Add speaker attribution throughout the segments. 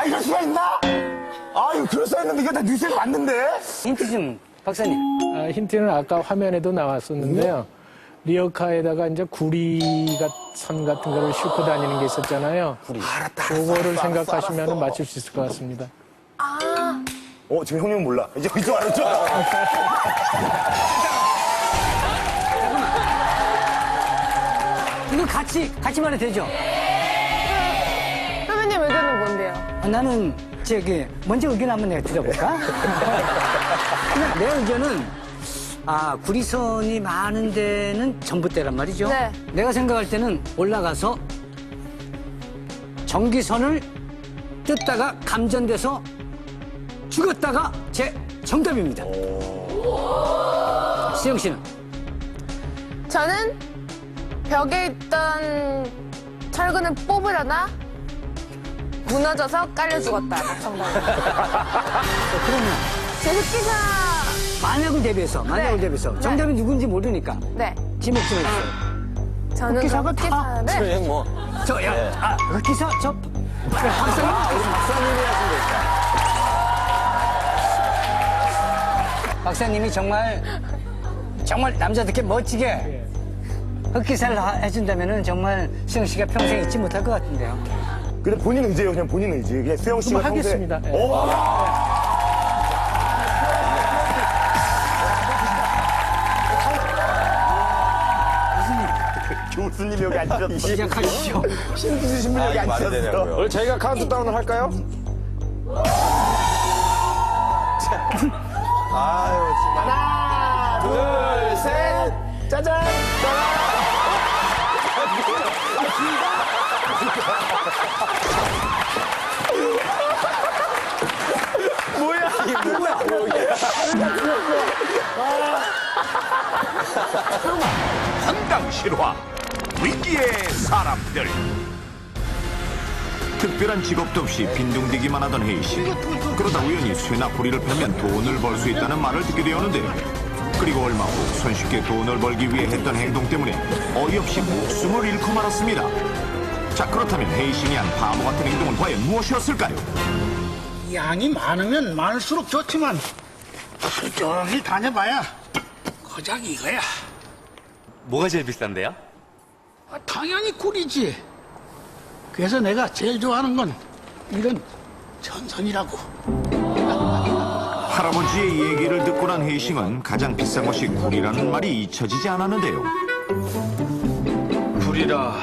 Speaker 1: 이럴 수가 있나? 아, 이거 그럴싸했는데 이거 다 뉘셀 맞는데?
Speaker 2: 힌트 좀, 박사님.
Speaker 3: 힌트는 아까 화면에도 나왔었는데요. 리어카에다가 이제 선 같은 거를 싣고 다니는 게 있었잖아요.
Speaker 1: 알았다.
Speaker 3: 그거를 생각하시면 맞출 수 있을 것 같습니다.
Speaker 1: 지금 형님은 몰라. 이제 알았죠?
Speaker 2: 이거 같이 말해도 되죠?
Speaker 4: 선배님 의견은 뭔데요?
Speaker 2: 나는 먼저 의견 한번 내가 드려볼까? 그냥 내 의견은, 구리선이 많은 데는 전봇대란 말이죠.
Speaker 4: 네.
Speaker 2: 내가 생각할 때는 올라가서 전기선을 뜯다가 감전돼서 죽었다가 제 정답입니다. 수영 씨는?
Speaker 4: 저는 벽에 있던 철근을 뽑으려나 무너져서 깔려 죽었다. 정답.
Speaker 2: 그러면
Speaker 4: 제 흑기사.
Speaker 2: 만약을 대비해서 정답이 누군지 모르니까
Speaker 4: 네.
Speaker 2: 지목 좀 해주세요.
Speaker 4: 저는
Speaker 2: 흑기사가
Speaker 4: 흑기사를
Speaker 2: 흑기사 박사님. 박사님이 정말 남자답게 멋지게 흑기사를 해준다면은 정말 수영 씨가 평생 잊지 못할 것 같은데요.
Speaker 1: 근데 본인 의지예요, 그냥 본인 의지. 그냥 수영 씨가
Speaker 3: 그럼 하겠습니다. 예.
Speaker 1: 교수님 여기 앉으셨어.
Speaker 2: 시작하시죠.
Speaker 1: 힌트 주신 분 여기 앉으셨어.
Speaker 5: 원래 저희가 카운트다운을 할까요?
Speaker 1: 하나, 둘, 셋, 짜잔!
Speaker 6: 황당 실화 위기의 사람들. 특별한 직업도 없이 빈둥대기만 하던 혜희 씨. 그러다 우연히 쇠나 고리를 펴면 돈을 벌 수 있다는 말을 듣게 되었는데요. 그리고 얼마 후 손쉽게 돈을 벌기 위해 했던 행동 때문에 어이없이 목숨을 잃고 말았습니다. 자, 그렇다면 혜희 씨이 한 바보 같은 행동은 과연 무엇이었을까요?
Speaker 7: 양이 많으면 많을수록 좋지만 천천히 다녀봐야 고작 이거야.
Speaker 8: 뭐가 제일 비싼데요?
Speaker 7: 당연히 꿀이지. 그래서 내가 제일 좋아하는 건 이런 전선이라고.
Speaker 6: 할아버지의 얘기를 듣고 난 혜이싱은 가장 비싼 것이 굴이라는 말이 잊혀지지 않았는데요.
Speaker 8: 불이라.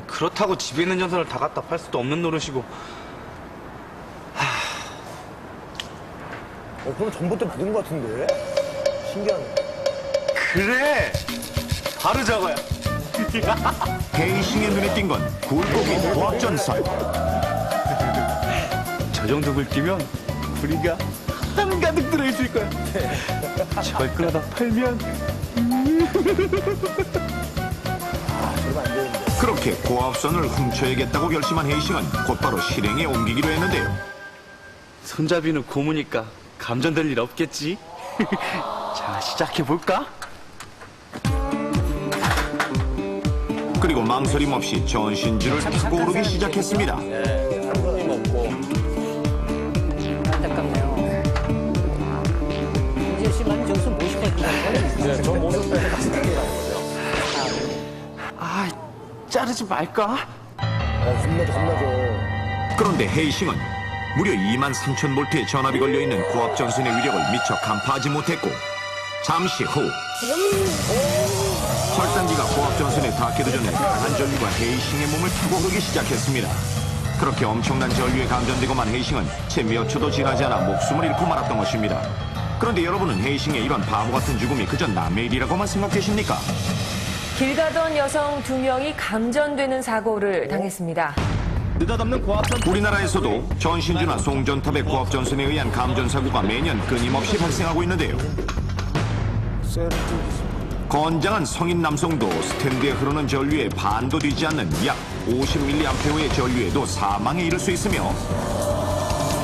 Speaker 8: 그렇다고 집에 있는 전선을 다 갖다 팔 수도 없는 노릇이고.
Speaker 1: 그럼 전봇대 받은 것 같은데? 신기하네.
Speaker 8: 그래! 바로 저거야.
Speaker 6: 혜이싱의 눈에 띈 건 굴곡인 고압전선.
Speaker 8: 저 정도 굵기면 불이가 한가득 들어있을 거야. 저걸 끌어다 팔면.
Speaker 6: 그렇게 고압선을 훔쳐야겠다고 결심한 혜이싱은 곧바로 실행에 옮기기로 했는데요.
Speaker 8: 손잡이는 고무니까 감전될 일 없겠지? 자, 시작해볼까?
Speaker 6: 그리고 망설임 없이 전신줄을 타고 오르기 시작했습니다.
Speaker 2: 안타깝네요. 이재 씨만 저기서 모시고 있는 거예요?
Speaker 5: 저 모습 때문에 같이 뛰어나는
Speaker 8: 자르지 말까?
Speaker 1: 겁나죠.
Speaker 6: 그런데 혜이싱은 무려 23,000볼트의 전압이 걸려있는 고압전선의 위력을 미처 간파하지 못했고 잠시 후 헐단기가 고압전선에 닿기도 전에 강한 전류가 혜이싱의 몸을 타고 오르기 시작했습니다. 그렇게 엄청난 전류에 감전되고만 혜이싱은 채 몇 초도 지나지 않아 목숨을 잃고 말았던 것입니다. 그런데 여러분은 혜이싱의 이런 바보 같은 죽음이 그저 남의 일이라고만 생각되십니까?
Speaker 9: 길 가던 여성 2명이 감전되는 사고를 당했습니다.
Speaker 8: 느닷없는 고압선.
Speaker 6: 우리나라에서도 전신주나 송전탑의 고압전선에 의한 감전사고가 매년 끊임없이 발생하고 있는데요. 건장한 성인 남성도 스탠드에 흐르는 전류에 반도 되지 않는 약 50mA의 전류에도 사망에 이를 수 있으며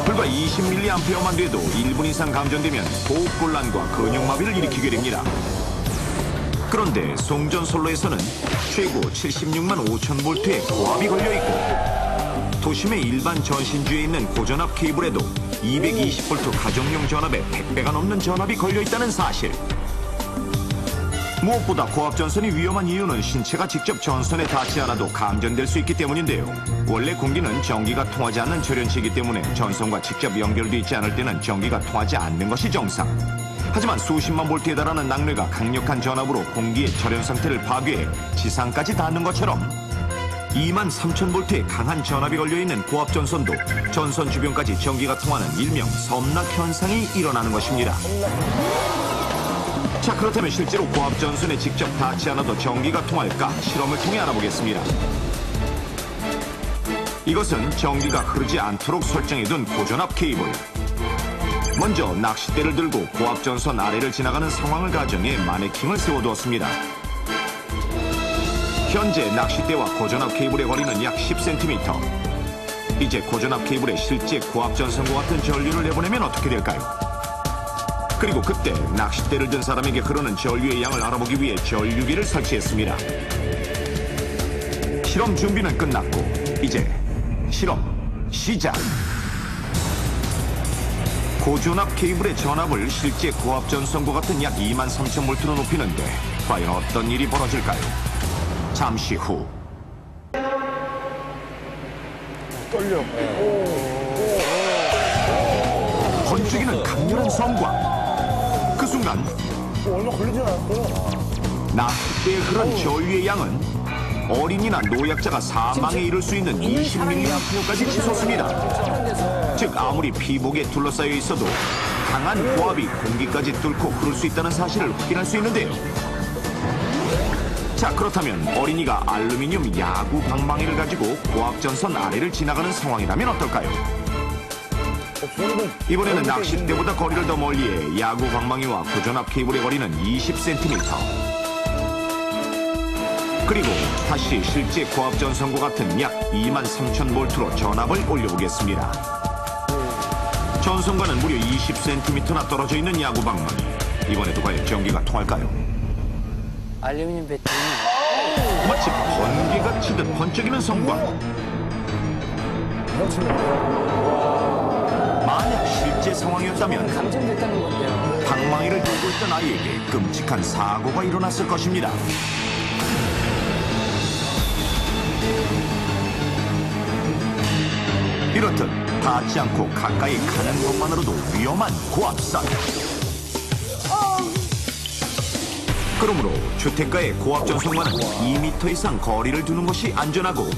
Speaker 6: 불과 20mA만 돼도 1분 이상 감전되면 호흡곤란과 근육마비를 일으키게 됩니다. 그런데 송전솔로에서는 최고 76만 5천 볼트의 고압이 걸려있고 도심의 일반 전신주에 있는 고전압 케이블에도 220V 가정용 전압에 100배가 넘는 전압이 걸려있다는 사실. 무엇보다 고압 전선이 위험한 이유는 신체가 직접 전선에 닿지 않아도 감전될 수 있기 때문인데요. 원래 공기는 전기가 통하지 않는 절연체이기 때문에 전선과 직접 연결돼 있지 않을 때는 전기가 통하지 않는 것이 정상. 하지만 수십만 볼트에 달하는 낙뢰가 강력한 전압으로 공기의 절연 상태를 파괴해 지상까지 닿는 것처럼 23,000볼트의 강한 전압이 걸려있는 고압 전선도 전선 주변까지 전기가 통하는 일명 섬낙 현상이 일어나는 것입니다. 자, 그렇다면 실제로 고압 전선에 직접 닿지 않아도 전기가 통할까 실험을 통해 알아보겠습니다. 이것은 전기가 흐르지 않도록 설정해둔 고전압 케이블. 먼저 낚싯대를 들고 고압 전선 아래를 지나가는 상황을 가정해 마네킹을 세워두었습니다. 현재 낚싯대와 고전압 케이블의 거리는 약 10cm. 이제 고전압 케이블에 실제 고압 전선과 같은 전류를 내보내면 어떻게 될까요? 그리고 그때 낚싯대를 든 사람에게 흐르는 전류의 양을 알아보기 위해 전류기를 설치했습니다. 실험 준비는 끝났고 이제 실험 시작! 고전압 케이블의 전압을 실제 고압 전선과 같은 약 23,000볼트로 높이는데 과연 어떤 일이 벌어질까요? 잠시 후.
Speaker 5: 떨려.
Speaker 6: 번쩍이는 강렬한 성광. 그 순간
Speaker 1: 얼마 걸리지 않았어요.
Speaker 6: 낚싯대에 흐른 전류의 양은 어린이나 노약자가 사망에 이를 수 있는 20mA까지 치솟습니다. 즉 아무리 피복에 둘러싸여 있어도 강한 고압이 공기까지 뚫고 흐를 수 있다는 사실을 확인할 수 있는데요. 자, 그렇다면 어린이가 알루미늄 야구 방망이를 가지고 고압 전선 아래를 지나가는 상황이라면 어떨까요? 이번에는 낚싯대보다 거리를 더 멀리해 야구 방망이와 고전압 케이블의 거리는 20cm. 그리고 다시 실제 고압 전선과 같은 약 23,000볼트로 전압을 올려보겠습니다. 전선과는 무려 20cm나 떨어져 있는 야구 방망이. 이번에도 과연 전기가 통할까요?
Speaker 2: 알루미늄 배터리.
Speaker 6: 마치 번개가 치듯 번쩍이는 성광. 만약 실제 상황이었다면
Speaker 2: 감전됐다는 건데요.
Speaker 6: 방망이를 들고 있던 아이에게 끔찍한 사고가 일어났을 것입니다. 이렇듯 닿지 않고 가까이 가는 것만으로도 위험한 고압선. 그러므로 주택가의 고압 전선과는 2m 이상 거리를 두는 것이 안전하고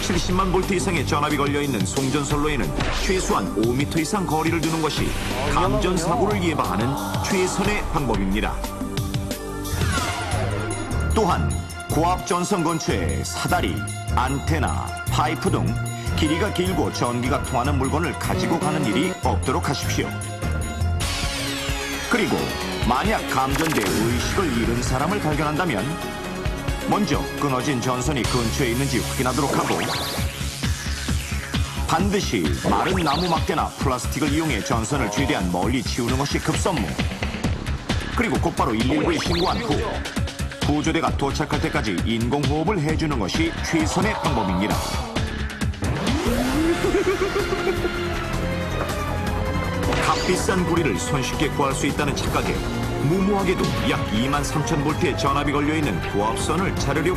Speaker 6: 70만 볼트 이상의 전압이 걸려있는 송전선로에는 최소한 5m 이상 거리를 두는 것이 감전 사고를 예방하는 최선의 방법입니다. 또한 고압 전선 근처에 사다리, 안테나, 파이프 등 길이가 길고 전기가 통하는 물건을 가지고 가는 일이 없도록 하십시오. 그리고 만약 감전돼 의식을 잃은 사람을 발견한다면 먼저 끊어진 전선이 근처에 있는지 확인하도록 하고 반드시 마른 나무 막대나 플라스틱을 이용해 전선을 최대한 멀리 치우는 것이 급선무. 그리고 곧바로 119에 신고한 후 구조대가 도착할 때까지 인공호흡을 해주는 것이 최선의 방법입니다. 값비싼 구리를 손쉽게 구할 수 있다는 착각에 무모하게도 약 23,000볼트의 전압이 걸려있는 고압선을 자르려고